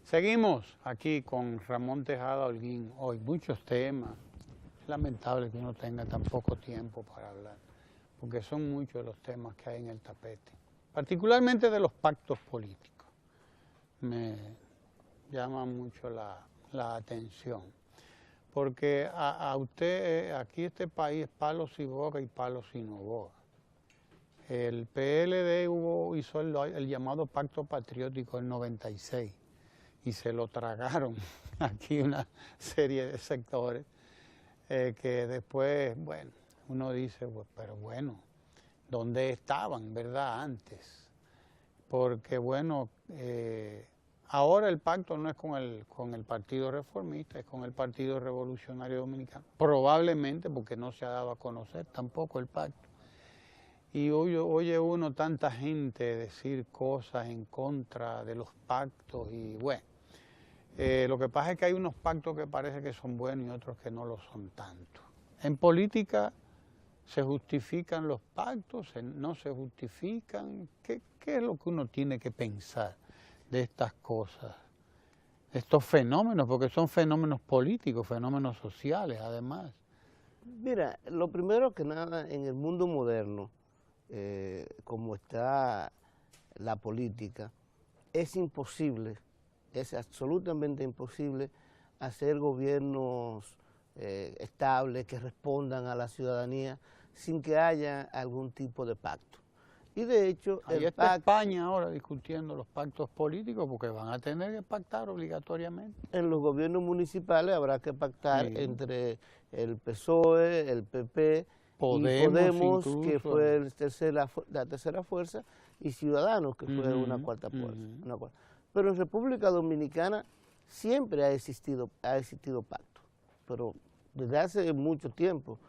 Seguimos aquí con Ramón Tejada Holguín. Hoy muchos temas. Es lamentable que uno tenga tan poco tiempo para hablar, porque son muchos los temas que hay en el tapete, particularmente de los pactos políticos. Me llama mucho la atención, porque a usted, aquí este país es palo sin boca y palo sin boca. El PLD hizo el llamado Pacto Patriótico en 96 y se lo tragaron aquí una serie de sectores que después, bueno, uno dice, pues, pero bueno, ¿dónde estaban, verdad, antes? Porque, bueno, ahora el pacto no es con el Partido Reformista, es con el Partido Revolucionario Dominicano. Probablemente porque no se ha dado a conocer tampoco el pacto. Y oye uno tanta gente decir cosas en contra de los pactos y bueno, lo que pasa es que hay unos pactos que parece que son buenos y otros que no lo son tanto. En política se justifican los pactos, no se justifican. ¿Qué es lo que uno tiene que pensar de estas cosas? Estos fenómenos, porque son fenómenos políticos, fenómenos sociales además. Mira, lo primero que nada, en el mundo moderno, como está la política, es imposible, es absolutamente imposible hacer gobiernos estables que respondan a la ciudadanía sin que haya algún tipo de pacto. Y de hecho, ahí está España ahora discutiendo los pactos políticos porque van a tener que pactar obligatoriamente. En los gobiernos municipales habrá que pactar entre el PSOE, el PP, Podemos que fue la tercera fuerza, y Ciudadanos, que fue una cuarta fuerza. Pero en República Dominicana siempre ha existido pacto, pero desde hace mucho tiempo.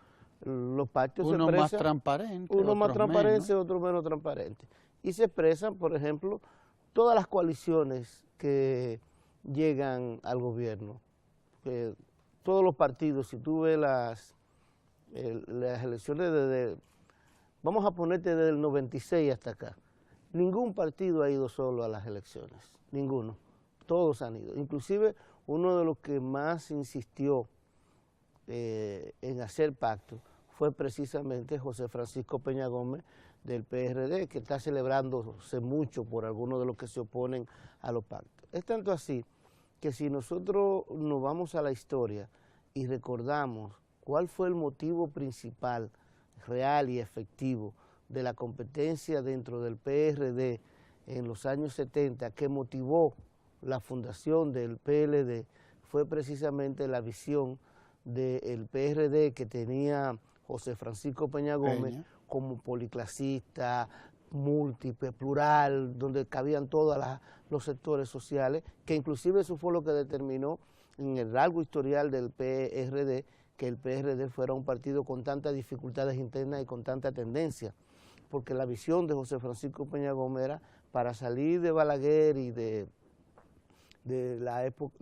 Los pactos se expresan, más transparente, uno más transparente, otro menos transparente. Y se expresan, por ejemplo, todas las coaliciones que llegan al gobierno, todos los partidos. Si tú ves las elecciones vamos a ponerte desde el 96 hasta acá, ningún partido ha ido solo a las elecciones, ninguno, todos han ido. Inclusive uno de los que más insistió en hacer pacto fue precisamente José Francisco Peña Gómez del PRD, que está celebrándose mucho por algunos de los que se oponen a los pactos. Es tanto así que si nosotros nos vamos a la historia y recordamos cuál fue el motivo principal, real y efectivo de la competencia dentro del PRD en los años 70, que motivó la fundación del PLD, fue precisamente la visión del PRD que tenía José Francisco Peña Gómez como policlasista, múltiple, plural, donde cabían todos los sectores sociales, que inclusive eso fue lo que determinó en el largo historial del PRD, que el PRD fuera un partido con tantas dificultades internas y con tanta tendencia, porque la visión de José Francisco Peña Gómez era para salir de Balaguer y de la época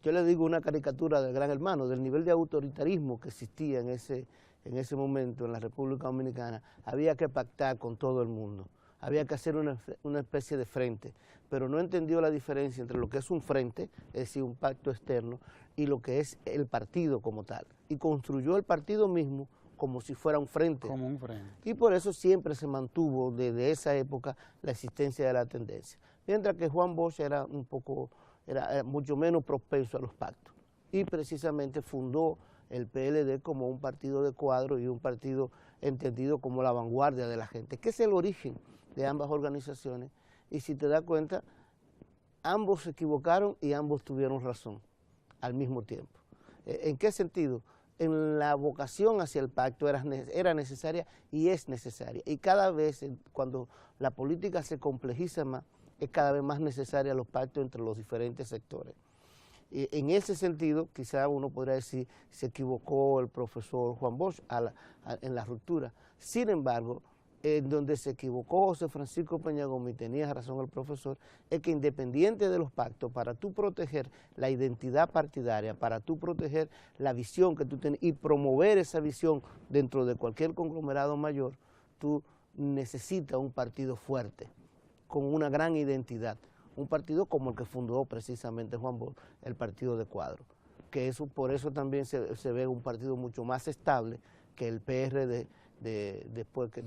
yo le digo una caricatura del Gran Hermano, del nivel de autoritarismo que existía en ese momento en la República Dominicana. Había que pactar con todo el mundo, había que hacer una especie de frente, pero no entendió la diferencia entre lo que es un frente, es decir, un pacto externo, y lo que es el partido como tal. Y construyó el partido mismo como si fuera un frente. Como un frente. Y por eso siempre se mantuvo desde esa época la existencia de la tendencia. Mientras que Juan Bosch era mucho menos propenso a los pactos. Y precisamente fundó el PLD como un partido de cuadro y un partido entendido como la vanguardia de la gente, que es el origen de ambas organizaciones. Y si te das cuenta, ambos se equivocaron y ambos tuvieron razón al mismo tiempo. ¿En qué sentido? En la vocación hacia el pacto era necesaria y es necesaria. Y cada vez, cuando la política se complejiza más, es cada vez más necesaria los pactos entre los diferentes sectores. En ese sentido, quizá uno podría decir, se equivocó el profesor Juan Bosch en la ruptura. Sin embargo, en donde se equivocó José Francisco Peña Gómez, y tenía razón el profesor, es que independiente de los pactos, para tú proteger la identidad partidaria, para tú proteger la visión que tú tienes y promover esa visión dentro de cualquier conglomerado mayor, tú necesitas un partido fuerte, con una gran identidad. un partido como el que fundó precisamente Juan Bosch, el partido de Cuadro, que eso, por eso también se ve un partido mucho más estable que el PRD después que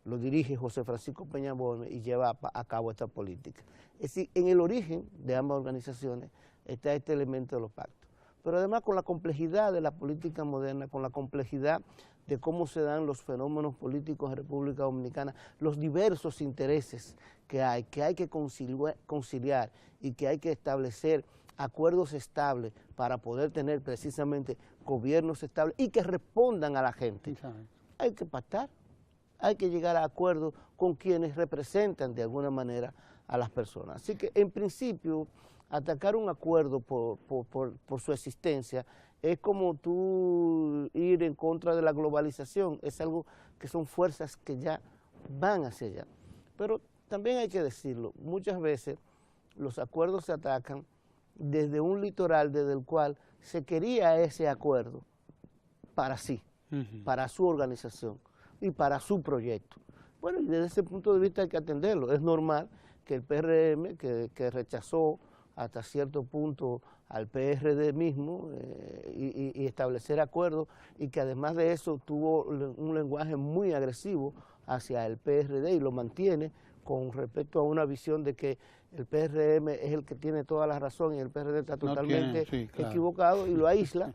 lo dirige José Francisco Peña-Gómez y lleva a cabo esta política. Es decir, en el origen de ambas organizaciones está este elemento de los pactos. Pero además con la complejidad de la política moderna, con la complejidad de cómo se dan los fenómenos políticos en República Dominicana, los diversos intereses que hay que conciliar y que hay que establecer acuerdos estables para poder tener precisamente gobiernos estables y que respondan a la gente. Hay que pactar, hay que llegar a acuerdos con quienes representan de alguna manera a las personas. Así que en principio atacar un acuerdo por su existencia es como tú ir en contra de la globalización, es algo que son fuerzas que ya van hacia allá. Pero también hay que decirlo, muchas veces los acuerdos se atacan desde un litoral desde el cual se quería ese acuerdo para sí, para su organización y para su proyecto. Bueno, y desde ese punto de vista hay que atenderlo. Es normal que el PRM, que rechazó hasta cierto punto al PRD mismo y establecer acuerdos, y que además de eso tuvo un lenguaje muy agresivo hacia el PRD y lo mantiene con respecto a una visión de que el PRM es el que tiene toda la razón y el PRD está totalmente equivocado, y lo aísla,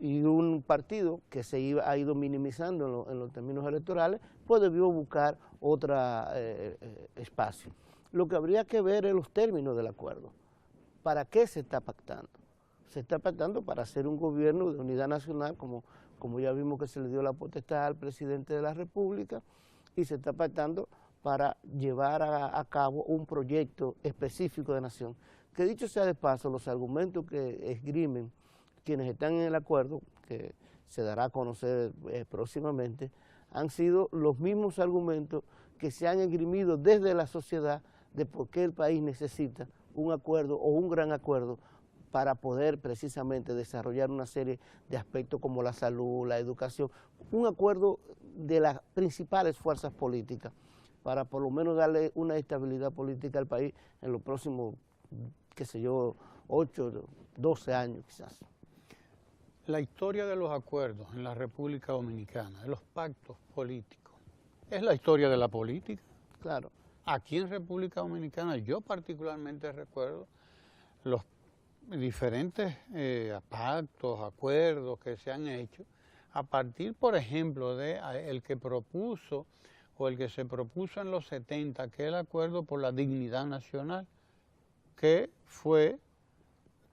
y un partido que ha ido minimizando en los términos electorales, pues debió buscar otro espacio. Lo que habría que ver es los términos del acuerdo. ¿Para qué se está pactando? Se está pactando para hacer un gobierno de unidad nacional, como ya vimos que se le dio la potestad al presidente de la República, y se está pactando para llevar a cabo un proyecto específico de nación. Que dicho sea de paso, los argumentos que esgrimen quienes están en el acuerdo, que se dará a conocer próximamente, han sido los mismos argumentos que se han esgrimido desde la sociedad de por qué el país necesita un acuerdo o un gran acuerdo para poder precisamente desarrollar una serie de aspectos como la salud, la educación, un acuerdo de las principales fuerzas políticas para por lo menos darle una estabilidad política al país en los próximos, qué sé yo, 8, 12 años quizás. La historia de los acuerdos en la República Dominicana, de los pactos políticos, es la historia de la política. Claro. Aquí en República Dominicana yo particularmente recuerdo los diferentes pactos, acuerdos que se han hecho a partir, por ejemplo, de el que propuso o el que se propuso en los 70, que es el Acuerdo por la Dignidad Nacional, que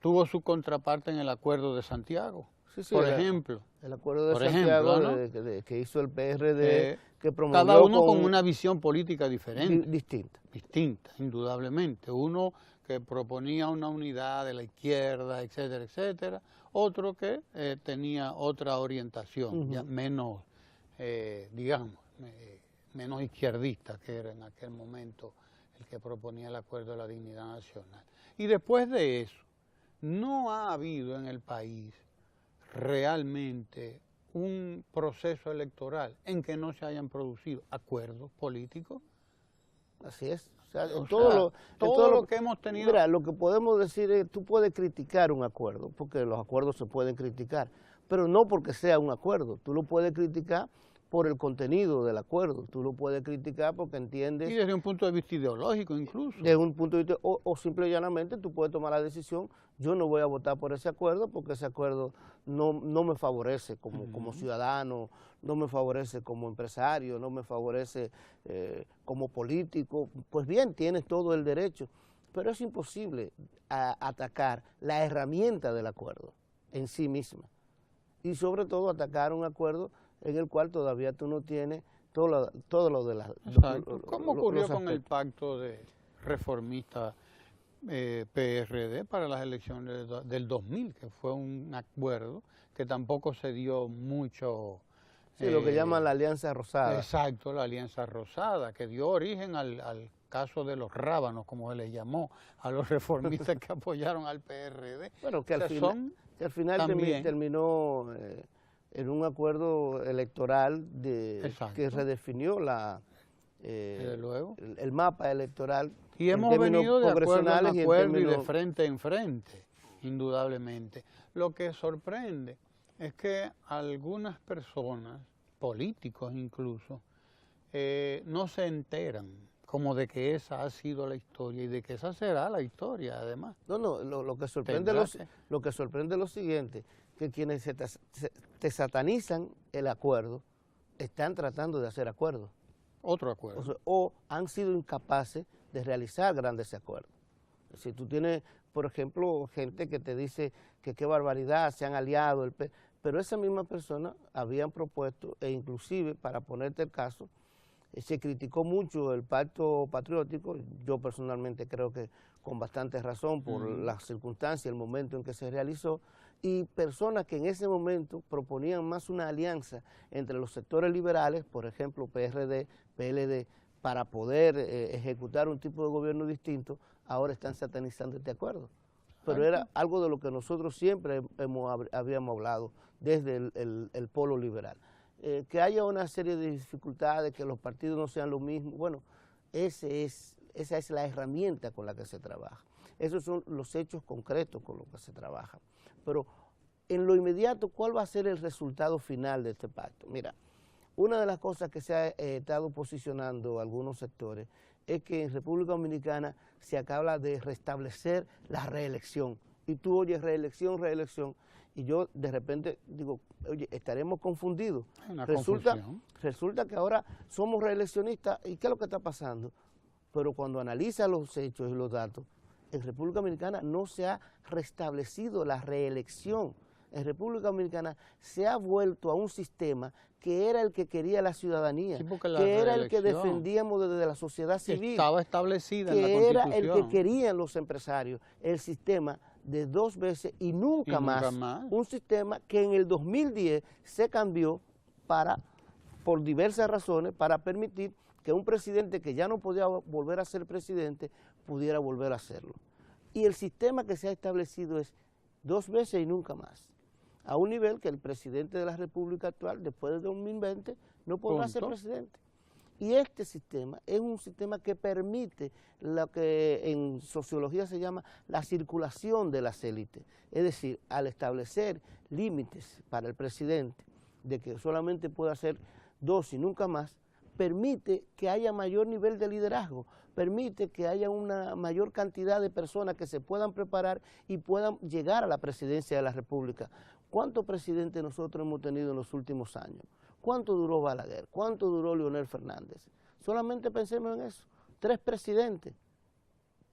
tuvo su contraparte en el Acuerdo de Santiago. Sí, por ejemplo. El Acuerdo de Santiago, ejemplo, ¿no? que hizo el PRD, que promovió cada uno con una visión política diferente. Distinta, indudablemente. Uno que proponía una unidad de la izquierda, etcétera, etcétera. Otro que tenía otra orientación, ya menos, digamos, menos izquierdista, que era en aquel momento el que proponía el Acuerdo de la Dignidad Nacional. Y después de eso, no ha habido en el país realmente un proceso electoral en que no se hayan producido acuerdos políticos. Así es. O sea, todo lo que hemos tenido. Mira, lo que podemos decir es, tú puedes criticar un acuerdo, porque los acuerdos se pueden criticar, pero no porque sea un acuerdo. Tú lo puedes criticar por el contenido del acuerdo, tú lo puedes criticar porque entiendes... Y desde un punto de vista ideológico incluso. Desde un punto de vista, o simple y llanamente tú puedes tomar la decisión, yo no voy a votar por ese acuerdo porque ese acuerdo no me favorece como ciudadano, no me favorece como empresario, no me favorece como político. Pues bien, tienes todo el derecho, pero es imposible atacar la herramienta del acuerdo en sí misma. Y sobre todo atacar un acuerdo en el cual todavía tú no tienes todo lo de la... Exacto. ¿Cómo ocurrió con el pacto de reformista PRD para las elecciones del 2000, que fue un acuerdo que tampoco se dio mucho... Sí, lo que llaman la Alianza Rosada. Exacto, la Alianza Rosada, que dio origen al caso de los rábanos, como se les llamó, a los reformistas que apoyaron al PRD. Bueno, que al final terminó en un acuerdo electoral que redefinió desde luego. el mapa electoral. Y hemos venido de acuerdo en acuerdo y de frente en frente, indudablemente. Lo que sorprende es que algunas personas, políticos incluso, no se enteran como de que esa ha sido la historia y de que esa será la historia, además. No, lo que sorprende es lo siguiente, que quienes te satanizan el acuerdo, están tratando de hacer acuerdos. Otro acuerdo. O han sido incapaces de realizar grandes acuerdos. Si tú tienes, por ejemplo, gente que te dice que qué barbaridad, se han aliado, pero esa misma persona habían propuesto, e inclusive, para ponerte el caso, se criticó mucho el pacto patriótico, yo personalmente creo que con bastante razón por las circunstancias, el momento en que se realizó, y personas que en ese momento proponían más una alianza entre los sectores liberales, por ejemplo PRD, PLD, para poder ejecutar un tipo de gobierno distinto, ahora están satanizando este acuerdo. Pero era algo de lo que nosotros siempre habíamos hablado desde el polo liberal. Que haya una serie de dificultades, que los partidos no sean lo mismo, bueno, esa es la herramienta con la que se trabaja. Esos son los hechos concretos con los que se trabaja. Pero en lo inmediato, ¿cuál va a ser el resultado final de este pacto? Mira, una de las cosas que se ha estado posicionando algunos sectores es que en República Dominicana se acaba de restablecer la reelección. Y tú oyes reelección, y yo de repente digo, oye, estaremos confundidos. Resulta que ahora somos reeleccionistas, ¿y qué es lo que está pasando? Pero cuando analiza los hechos y los datos, en República Dominicana no se ha restablecido la reelección. En República Dominicana se ha vuelto a un sistema que era el que quería la ciudadanía, que era el que defendíamos desde la sociedad civil. Estaba establecida en la Constitución. Que era el que querían los empresarios, el sistema de 2 veces y nunca más. Un sistema que en el 2010 se cambió por diversas razones, para permitir que un presidente que ya no podía volver a ser presidente, pudiera volver a hacerlo. Y el sistema que se ha establecido es 2 veces y nunca más, a un nivel que el presidente de la República actual, después de 2020, no podrá ser presidente. Y este sistema es un sistema que permite lo que en sociología se llama la circulación de las élites. Es decir, al establecer límites para el presidente, de que solamente pueda hacer 2 y nunca más, permite que haya mayor nivel de liderazgo, permite que haya una mayor cantidad de personas que se puedan preparar y puedan llegar a la presidencia de la República. ¿Cuántos presidentes nosotros hemos tenido en los últimos años? ¿Cuánto duró Balaguer? ¿Cuánto duró Leonel Fernández? Solamente pensemos en eso, 3 presidentes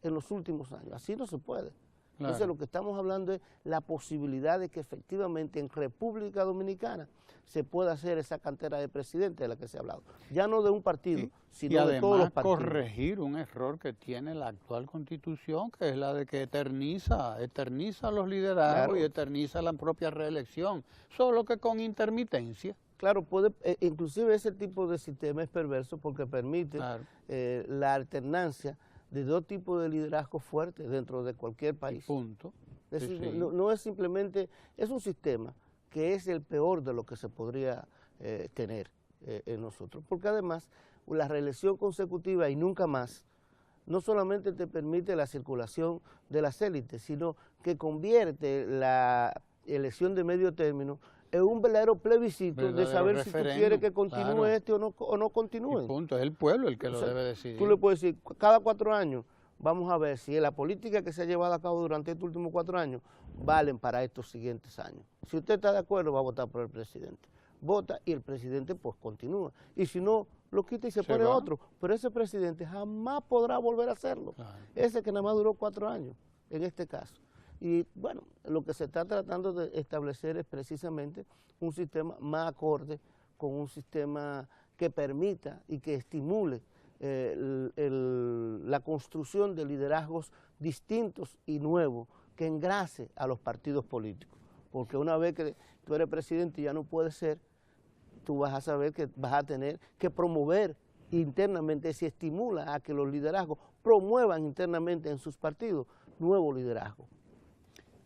en los últimos años, así no se puede. Claro. Entonces lo que estamos hablando es la posibilidad de que efectivamente en República Dominicana se pueda hacer esa cantera de presidentes de la que se ha hablado. Ya no de un partido, sino de todos los partidos. Y además corregir un error que tiene la actual Constitución, que es la de que eterniza los liderazgos, claro, y eterniza la propia reelección, solo que con intermitencia. Claro, inclusive ese tipo de sistema es perverso porque permite la alternancia de 2 tipos de liderazgo fuertes dentro de cualquier país. Punto. Es decir, no es simplemente, es un sistema que es el peor de lo que se podría tener en nosotros. Porque además, la reelección consecutiva y nunca más, no solamente te permite la circulación de las élites, sino que convierte la elección de medio término es un verdadero plebiscito de saber si tú quieres que continúe o no continúe. Punto, es el pueblo el que lo debe decidir. Tú le puedes decir, cada 4 años, vamos a ver si la política que se ha llevado a cabo durante estos últimos 4 años valen para estos siguientes años. Si usted está de acuerdo, va a votar por el presidente. Vota y el presidente pues continúa. Y si no, lo quita y se pone otro. Pero ese presidente jamás podrá volver a hacerlo. Claro. Ese que nada más duró 4 años, en este caso. Y bueno, lo que se está tratando de establecer es precisamente un sistema más acorde con un sistema que permita y que estimule la construcción de liderazgos distintos y nuevos que engrase a los partidos políticos. Porque una vez que tú eres presidente y ya no puedes ser, tú vas a saber que vas a tener que promover internamente, se estimula a que los liderazgos promuevan internamente en sus partidos nuevo liderazgo.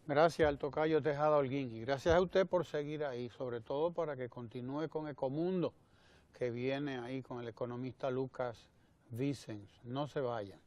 Gracias al tocayo Tejada Holguín y gracias a usted por seguir ahí, sobre todo para que continúe con Ecomundo, que viene ahí con el economista Lucas Vicens, no se vayan.